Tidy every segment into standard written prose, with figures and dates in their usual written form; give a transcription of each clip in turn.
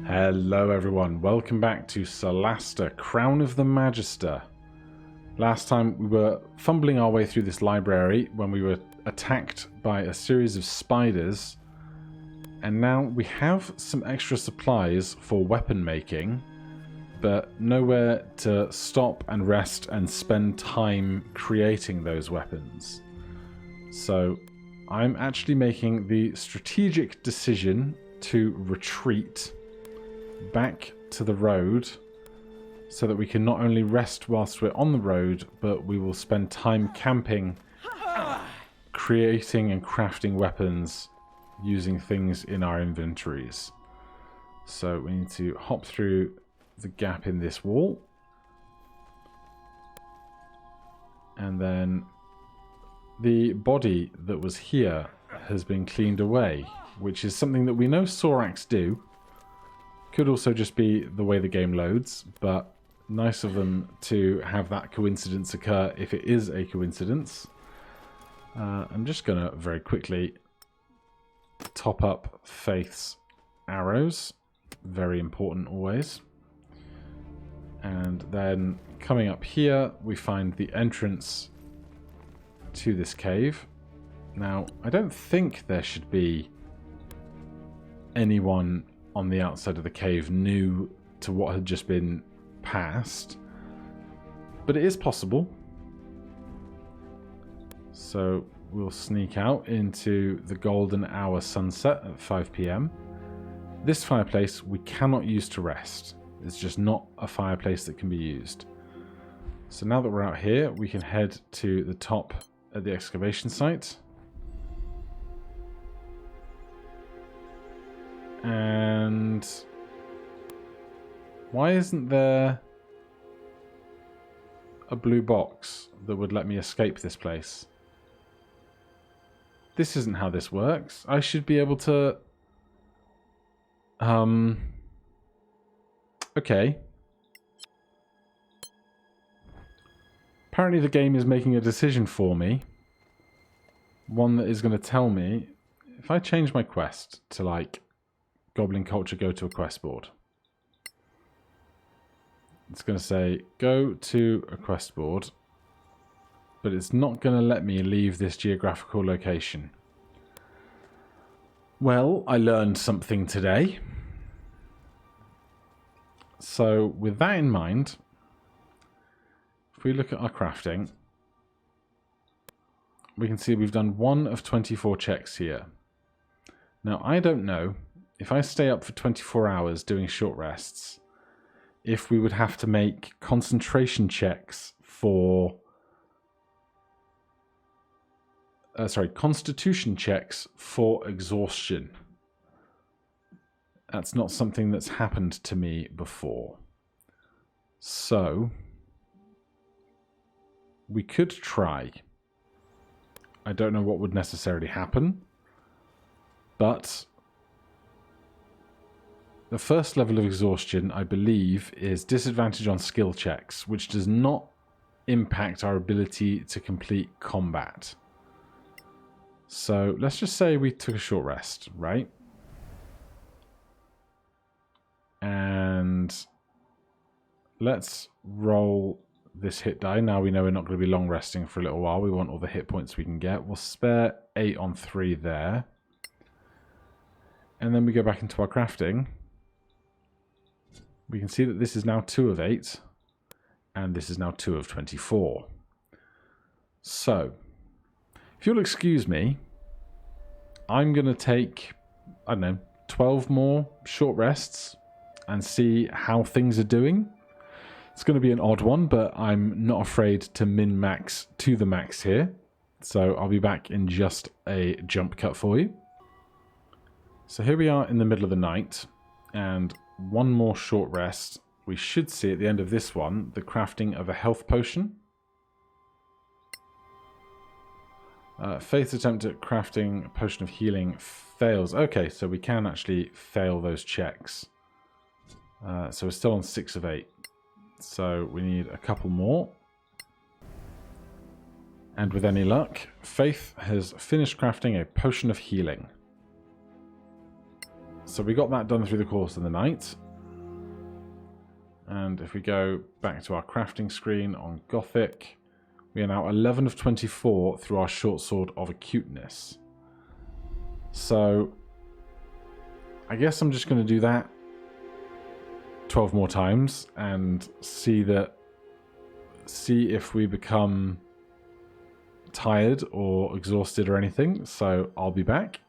Hello everyone, welcome back to Solasta Crown of the Magister. Last time we were fumbling our way through this library when we were attacked by a series of spiders, and now we have some extra supplies for weapon making, but nowhere to stop and rest and spend time creating those weapons. So I'm actually making the strategic decision to retreat back to the road so that we can not only rest whilst we're on the road, but we will spend time camping, creating and crafting weapons using things in our inventories. So we need to hop through the gap in this wall, and then the body that was here has been cleaned away, which is something that we know Sorax do. Could also just be the way the game loads, but nice of them to have that coincidence occur if it is a coincidence. I'm just going to very quickly top up Faith's arrows. Very important always. And then coming up here, we find the entrance to this cave. Now, I don't think there should be anyone on the outside of the cave new to what had just been passed, but it is possible. So we'll sneak out into the golden hour sunset at 5 PM. This fireplace we cannot use to rest. It's just not a fireplace that can be used. So now that we're out here, we can head to the top at the excavation site. And why isn't there a blue box that would let me escape this place? This isn't how this works. I should be able to... Okay. Apparently the game is making a decision for me. One that is going to tell me, if I change my quest to like Goblin Culture, go to a quest board. It's going to say, go to a quest board, but it's not going to let me leave this geographical location. Well, I learned something today. So with that in mind, if we look at our crafting, we can see we've done 1 of 24 checks here. Now, I don't know if I stay up for 24 hours doing short rests, if we would have to make concentration checks for... constitution checks for exhaustion. That's not something that's happened to me before. So, we could try. I don't know what would necessarily happen, but the first level of exhaustion, I believe, is disadvantage on skill checks, which does not impact our ability to complete combat. So let's just say we took a short rest, right? And let's roll this hit die. Now we know we're not going to be long resting for a little while. We want all the hit points we can get. We'll spare 8 on 3 there. And then we go back into our crafting. We can see that this is now 2 of 8, and this is now 2 of 24. So, if you'll excuse me, I'm going to take, I don't know, 12 more short rests and see how things are doing. It's going to be an odd one, but I'm not afraid to min-max to the max here. So I'll be back in just a jump cut for you. So here we are in the middle of the night, and 1 more short rest. We should see at the end of this one the crafting of a health potion. Faith's attempt at crafting a potion of healing fails. Okay, so we can actually fail those checks. So we're still on 6 of 8. So we need a couple more. And with any luck, Faith has finished crafting a potion of healing. So we got that done through the course of the night. And if we go back to our crafting screen on Gothic, we are now 11 of 24 through our short sword of acuteness. So I guess I'm just going to do that 12 more times and see if we become tired or exhausted or anything. So I'll be back.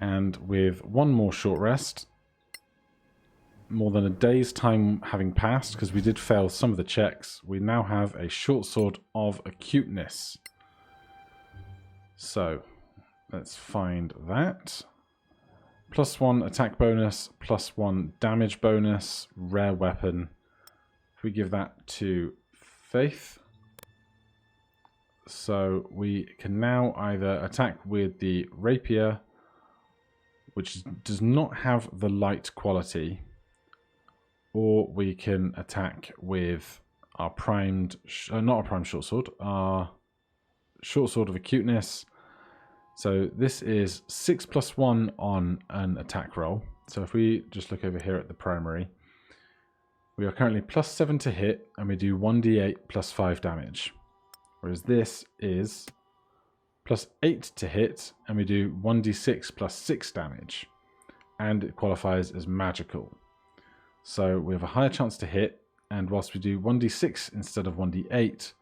And with one more short rest, more than a day's time having passed, because we did fail some of the checks, we now have a short sword of acuteness. So let's find that. +1 attack bonus, +1 damage bonus, rare weapon. If we give that to Faith, so we can now either attack with the rapier, which does not have the light quality, or we can attack with our primed, not our primed short sword, our short sword of acuteness. So this is 6 + 1 on an attack roll. So if we just look over here at the primary, we are currently +7 to hit, and we do 1d8 +5 damage. Whereas this is +8 to hit, and we do 1d6 +6 damage. And it qualifies as magical. So we have a higher chance to hit, and whilst we do 1d6 instead of 1d8,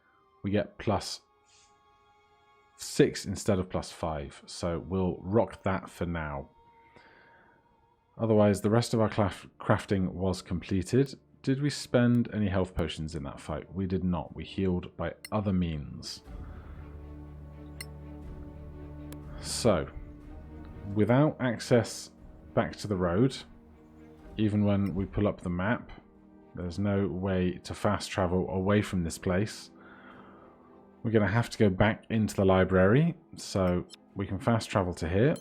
we get +6 instead of +5. So we'll rock that for now. Otherwise, the rest of our crafting was completed. Did we spend any health potions in that fight? We did not. We healed by other means. So, without access back to the road, even when we pull up the map, there's no way to fast travel away from this place. We're going to have to go back into the library, so we can fast travel to here.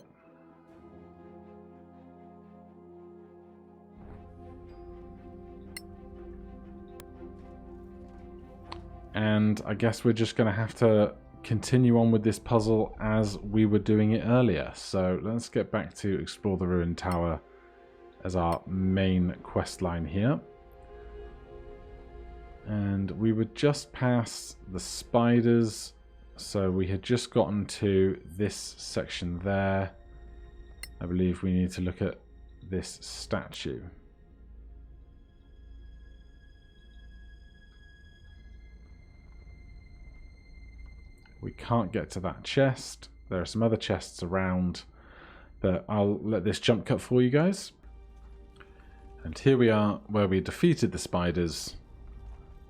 And I guess we're just going to have to continue on with this puzzle as we were doing it earlier. So let's get back to explore the ruined tower as our main quest line here. And we were just past the spiders, so we had just gotten to this section there. I believe we need to look at this statue. We can't get to that chest. There are some other chests around, but I'll let this jump cut for you guys. And here we are where we defeated the spiders,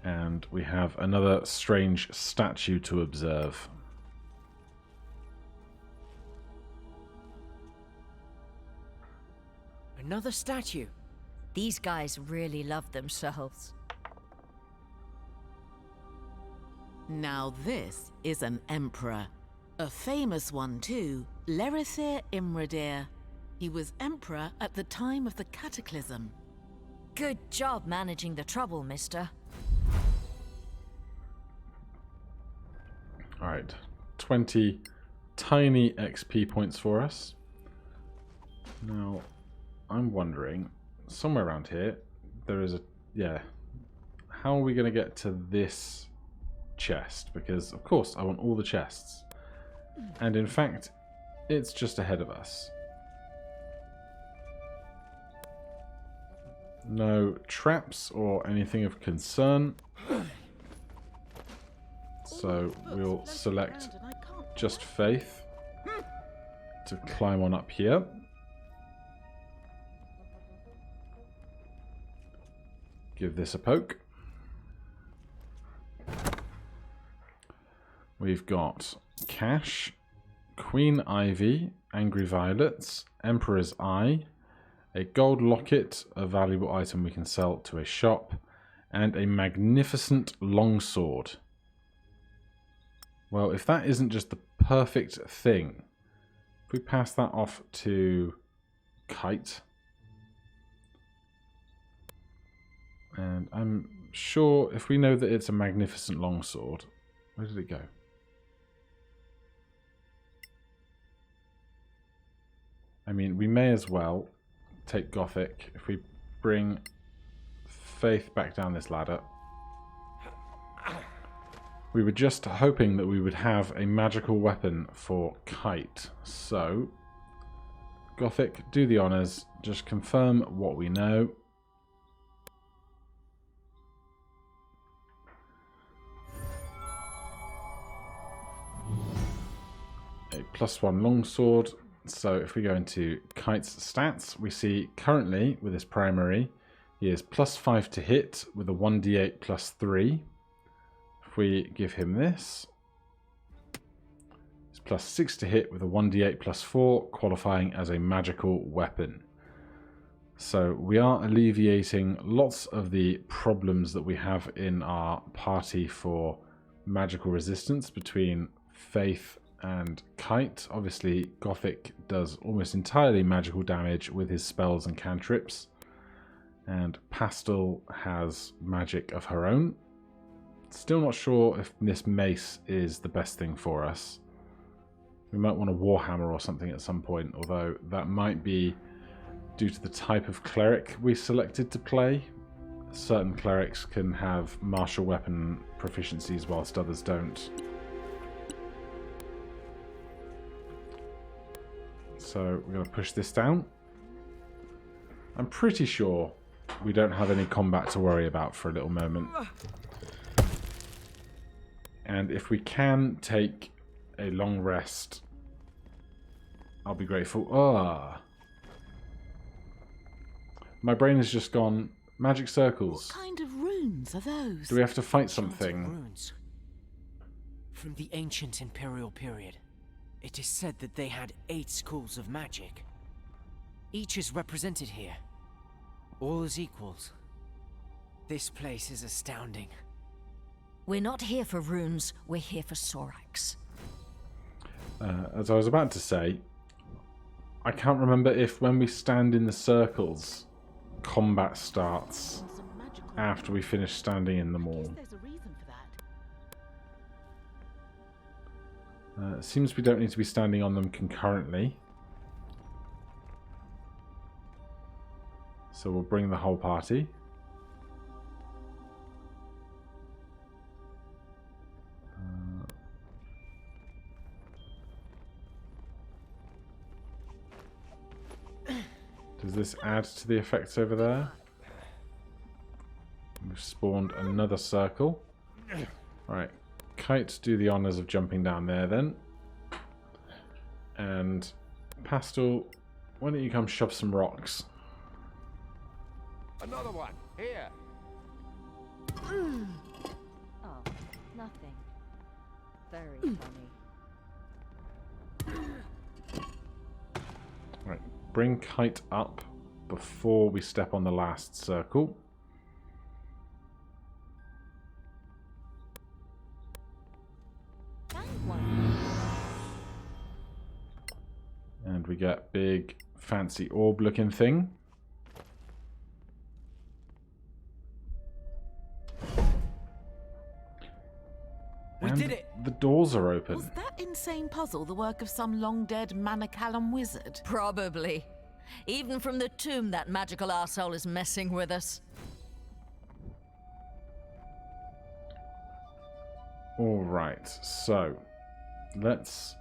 and we have another strange statue to observe. Another statue. These guys really love themselves. Now this is an emperor. A famous one too, Lerithir Imradir. He was emperor at the time of the Cataclysm. Good job managing the trouble, mister. Alright, 20 tiny XP points for us. Now, I'm wondering, somewhere around here, there is a... yeah. How are we going to get to this chest? Because, of course, I want all the chests. And in fact, it's just ahead of us. No traps or anything of concern. So we'll select just Faith to climb on up here. Give this a poke. We've got Cash, Queen Ivy, Angry Violets, Emperor's Eye, a gold locket, a valuable item we can sell to a shop, and a magnificent longsword. Well, if that isn't just the perfect thing, if we pass that off to Kite, and I'm sure if we know that it's a magnificent longsword, where did it go? I mean, we may as well take Gothic if we bring Faith back down this ladder. We were just hoping that we would have a magical weapon for Kite. So, Gothic, do the honours. Just confirm what we know. A +1 longsword. So if we go into Kite's stats, we see currently with his primary, he is +5 to hit with a 1d8 +3. If we give him this, it's +6 to hit with a 1d8 +4, qualifying as a magical weapon. So we are alleviating lots of the problems that we have in our party for magical resistance between Faith and Kite. Obviously, Gothic does almost entirely magical damage with his spells and cantrips, and Pastel has magic of her own. Still not sure if this mace is the best thing for us. We might want a Warhammer or something at some point, although that might be due to the type of cleric we selected to play. Certain clerics can have martial weapon proficiencies whilst others don't. So we're going to push this down. I'm pretty sure we don't have any combat to worry about for a little moment. And if we can take a long rest, I'll be grateful. Ah, my brain has just gone, magic circles. What kind of runes are those? Do we have to fight Enchanted something? runes. From the ancient imperial period, it is said that they had 8 schools of magic. Each is represented here, all as equals. This place is astounding. We're not here for runes, we're here for Sorax. As I was about to say, I can't remember if when we stand in the circles, combat starts after we finish standing in them all. There's a reason for that. It seems we don't need to be standing on them concurrently. So we'll bring the whole party. Does this add to the effects over there? We've spawned another circle. Right. Kite, do the honours of jumping down there then. And Pastel, why don't you come shove some rocks? Another one, here. Oh, nothing. Very funny. Right. Bring Kite up before we step on the last circle. And we get big, fancy orb-looking thing. We did it! The doors are open. Was that insane puzzle the work of some long-dead Manacalum wizard? Probably. Even from the tomb, that magical arsehole is messing with us. Alright, so let's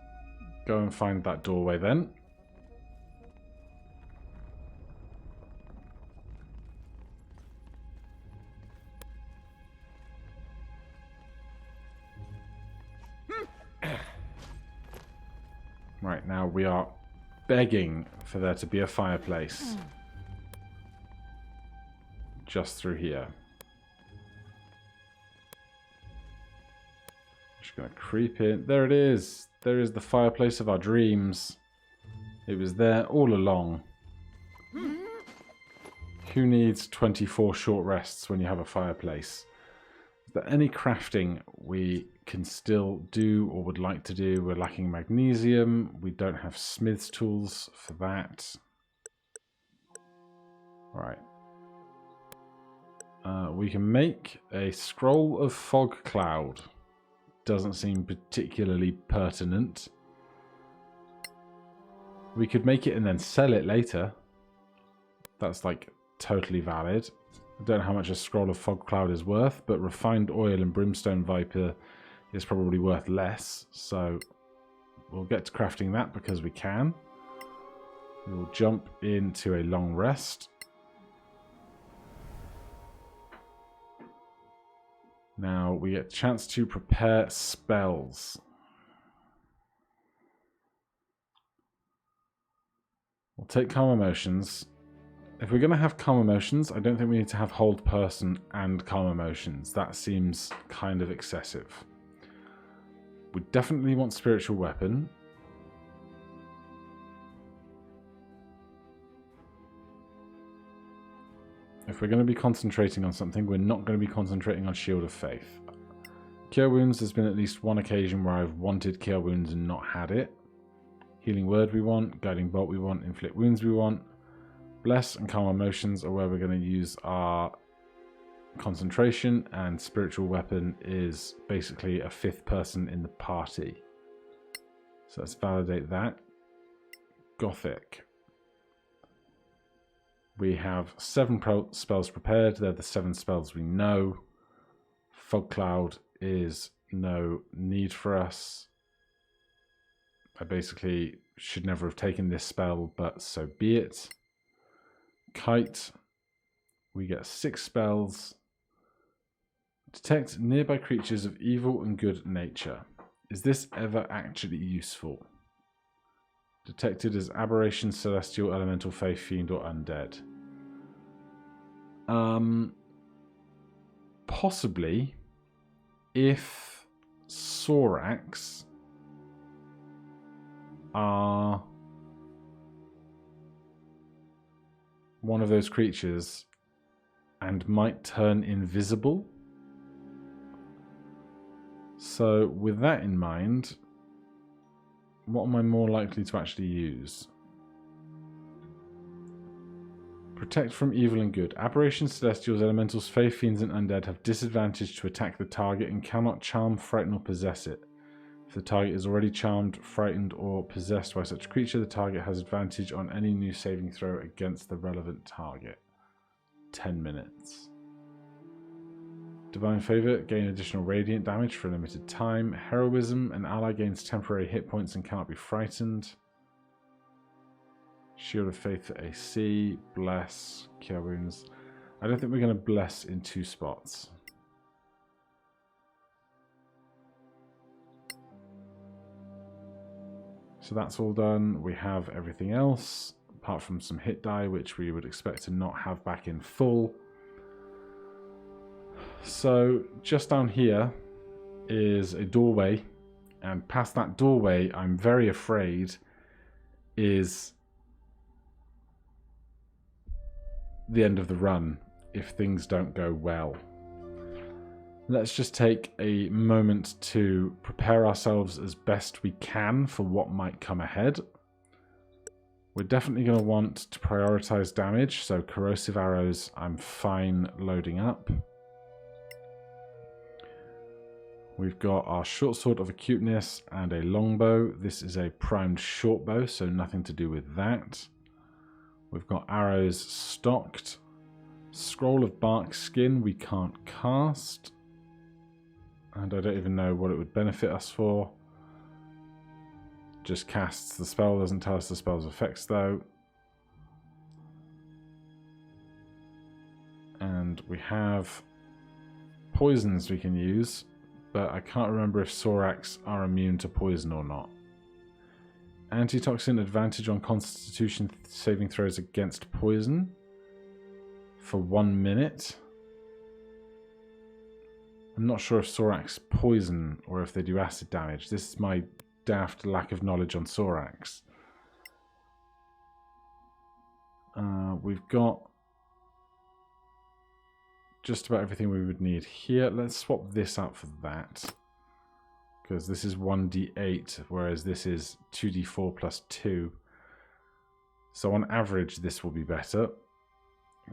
go and find that doorway then. Right, now we are begging for there to be a fireplace. Just through here. Just gonna creep in. There it is. There is the fireplace of our dreams. It was there all along. Who needs 24 short rests when you have a fireplace? Is there any crafting we can still do or would like to do? We're lacking magnesium. We don't have smith's tools for that. Right. We can make a scroll of fog cloud. Doesn't seem particularly pertinent. We could make it and then sell it later. That's like totally valid. I don't know how much a scroll of fog cloud is worth, but refined oil and brimstone viper is probably worth less. So we'll get to crafting that because we can. We will jump into a long rest. Now we get a chance to prepare spells. We'll take calm emotions. If we're going to have calm emotions, I don't think we need to have hold person and calm emotions. That seems kind of excessive. We definitely want spiritual weapon. If we're going to be concentrating on something, we're not going to be concentrating on Shield of Faith. Cure Wounds, there's been at least one occasion where I've wanted Cure Wounds and not had it. Healing Word we want, Guiding Bolt we want, Inflict Wounds we want. Bless and Calm Emotions are where we're going to use our concentration, and Spiritual Weapon is basically a fifth person in the party. So let's validate that. Gothic. We have 7 spells prepared. They're the 7 spells we know. Fog Cloud is no need for us. I basically should never have taken this spell, but so be it. Kite. We get 6 spells. Detect nearby creatures of evil and good nature. Is this ever actually useful? Detected as aberration, celestial, elemental, faith, fiend, or undead. Possibly if Sorax are one of those creatures and might turn invisible. So with that in mind, what am I more likely to actually use? Protect from evil and good. Aberrations, celestials, elementals, fae, fiends, and undead have disadvantage to attack the target and cannot charm, frighten, or possess it. If the target is already charmed, frightened, or possessed by such a creature, the target has advantage on any new saving throw against the relevant target. 10 minutes. Divine Favor, gain additional radiant damage for a limited time. Heroism, an ally gains temporary hit points and cannot be frightened. Shield of Faith for AC, Bless, Cure Wounds. I don't think we're going to Bless in 2 spots. So that's all done. We have everything else, apart from some hit die, which we would expect to not have back in full. So just down here is a doorway, and past that doorway, I'm very afraid, is the end of the run if things don't go well. Let's just take a moment to prepare ourselves as best we can for what might come ahead. We're definitely going to want to prioritize damage, so corrosive arrows I'm fine loading up. We've got our short sword of acuteness and a longbow. This is a primed short bow, so nothing to do with that. We've got arrows stocked. Scroll of bark skin we can't cast. And I don't even know what it would benefit us for. Just casts the spell, doesn't tell us the spell's effects though. And we have poisons we can use, but I can't remember if Sorax are immune to poison or not. Antitoxin, advantage on constitution saving throws against poison for 1 minute. I'm not sure if Sorax poison or if they do acid damage. This is my daft lack of knowledge on Sorax. We've got just about everything we would need here. Let's swap this out for that, because this is 1d8, whereas this is 2d4 plus 2. So on average, this will be better.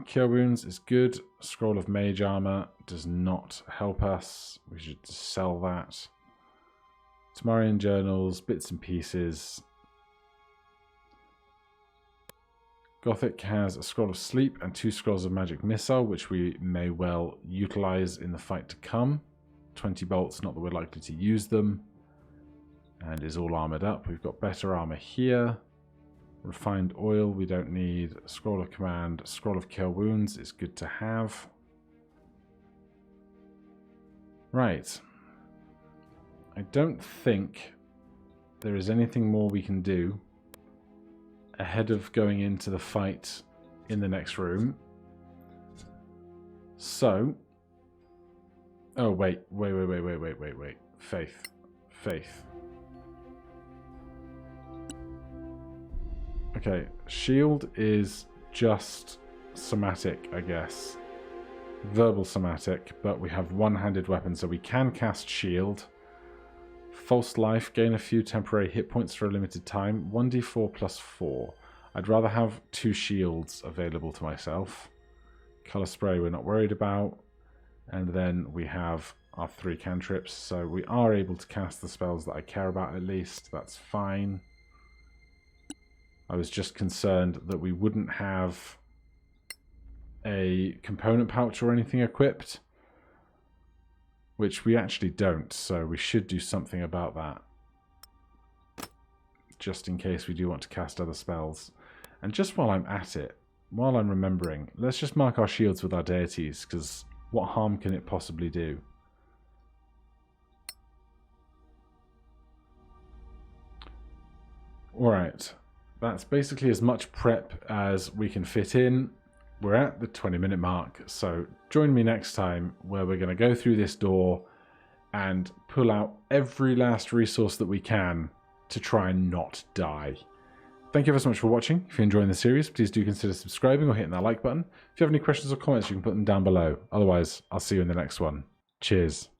Cure Wounds is good. Scroll of Mage Armor does not help us. We should sell that. Tamarian Journals, bits and pieces. Gothic has a Scroll of Sleep and 2 Scrolls of Magic Missile, which we may well utilize in the fight to come. 20 bolts, not that we're likely to use them. And is all armored up. We've got better armor here. Refined Oil we don't need. Scroll of Command, Scroll of Cure Wounds is good to have. Right. I don't think there is anything more we can do ahead of going into the fight in the next room. So... Oh, wait. Faith. Okay, shield is just somatic, I guess. Verbal somatic, but we have one-handed weapons, so we can cast shield. False life, gain a few temporary hit points for a limited time. 1d4 plus 4. I'd rather have 2 shields available to myself. Color spray we're not worried about. And then we have our 3 cantrips, so we are able to cast the spells that I care about at least. That's fine. I was just concerned that we wouldn't have a component pouch or anything equipped, which we actually don't, so we should do something about that, just in case we do want to cast other spells. And just while I'm at it, while I'm remembering, let's just mark our shields with our deities, because what harm can it possibly do? Alright. That's basically as much prep as we can fit in. We're at the 20-minute mark, so join me next time where we're going to go through this door and pull out every last resource that we can to try and not die. Thank you ever so much for watching. If you're enjoying the series, please do consider subscribing or hitting that like button. If you have any questions or comments, you can put them down below. Otherwise, I'll see you in the next one. Cheers.